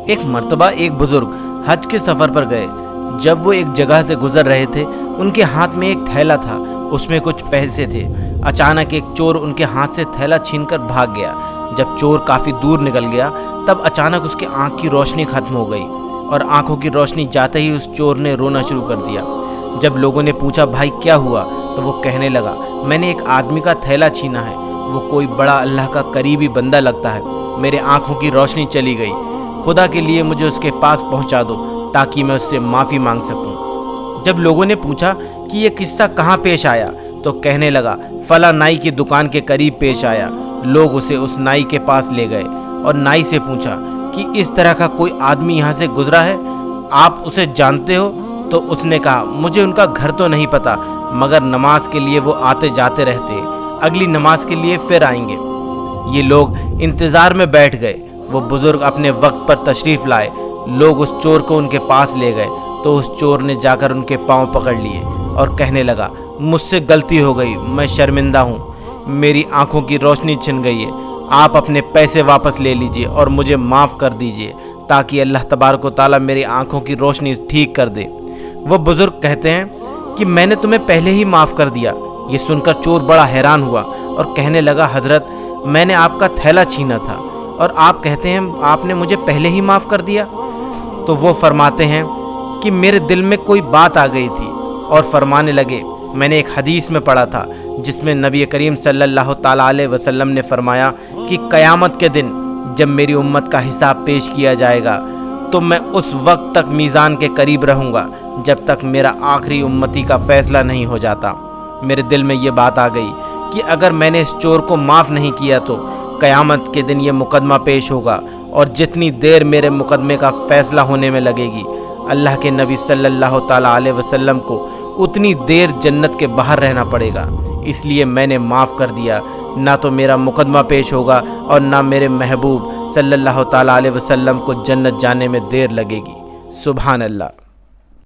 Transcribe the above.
ایک مرتبہ ایک بزرگ حج کے سفر پر گئے۔ جب وہ ایک جگہ سے گزر رہے تھے، ان کے ہاتھ میں ایک تھیلا تھا، اس میں کچھ پیسے تھے۔ اچانک ایک چور ان کے ہاتھ سے تھیلا چھین کر بھاگ گیا۔ جب چور کافی دور نکل گیا، تب اچانک اس کے آنکھ کی روشنی ختم ہو گئی، اور آنکھوں کی روشنی جاتے ہی اس چور نے رونا شروع کر دیا۔ جب لوگوں نے پوچھا بھائی کیا ہوا، تو وہ کہنے لگا میں نے ایک آدمی کا تھیلا چھینا ہے، وہ کوئی بڑا اللہ کا قریبی بندہ لگتا ہے، میرے آنکھوں کی روشنی چلی گئی، خدا کے لیے مجھے اس کے پاس پہنچا دو تاکہ میں اس سے معافی مانگ سکوں۔ جب لوگوں نے پوچھا کہ یہ قصہ کہاں پیش آیا، تو کہنے لگا فلاں نائی کی دکان کے قریب پیش آیا۔ لوگ اسے اس نائی کے پاس لے گئے اور نائی سے پوچھا کہ اس طرح کا کوئی آدمی یہاں سے گزرا ہے، آپ اسے جانتے ہو؟ تو اس نے کہا مجھے ان کا گھر تو نہیں پتا، مگر نماز کے لیے وہ آتے جاتے رہتے ہیں، اگلی نماز کے لیے پھر آئیں گے۔ یہ لوگ انتظار میں بیٹھ گئے۔ وہ بزرگ اپنے وقت پر تشریف لائے۔ لوگ اس چور کو ان کے پاس لے گئے تو اس چور نے جا کر ان کے پاؤں پکڑ لیے اور کہنے لگا مجھ سے غلطی ہو گئی، میں شرمندہ ہوں، میری آنکھوں کی روشنی چھن گئی ہے، آپ اپنے پیسے واپس لے لیجئے اور مجھے معاف کر دیجئے تاکہ اللہ تبارک و تعالیٰ میری آنکھوں کی روشنی ٹھیک کر دے۔ وہ بزرگ کہتے ہیں کہ میں نے تمہیں پہلے ہی معاف کر دیا۔ یہ سن کر چور بڑا حیران ہوا اور کہنے لگا حضرت میں نے آپ کا تھیلا چھینا تھا اور آپ کہتے ہیں آپ نے مجھے پہلے ہی معاف کر دیا۔ تو وہ فرماتے ہیں کہ میرے دل میں کوئی بات آ گئی تھی اور فرمانے لگے میں نے ایک حدیث میں پڑھا تھا جس میں نبی کریم صلی اللہ تعالیٰ علیہ وسلم نے فرمایا کہ قیامت کے دن جب میری امت کا حساب پیش کیا جائے گا تو میں اس وقت تک میزان کے قریب رہوں گا جب تک میرا آخری امتی کا فیصلہ نہیں ہو جاتا۔ میرے دل میں یہ بات آ گئی کہ اگر میں نے اس چور کو معاف نہیں کیا تو قیامت کے دن یہ مقدمہ پیش ہوگا، اور جتنی دیر میرے مقدمے کا فیصلہ ہونے میں لگے گی اللہ کے نبی صلی اللہ تعالیٰ علیہ وسلم کو اتنی دیر جنت کے باہر رہنا پڑے گا۔ اس لیے میں نے معاف کر دیا، نہ تو میرا مقدمہ پیش ہوگا اور نہ میرے محبوب صلی اللہ تعالیٰ علیہ وسلم کو جنت جانے میں دیر لگے گی۔ سبحان اللہ۔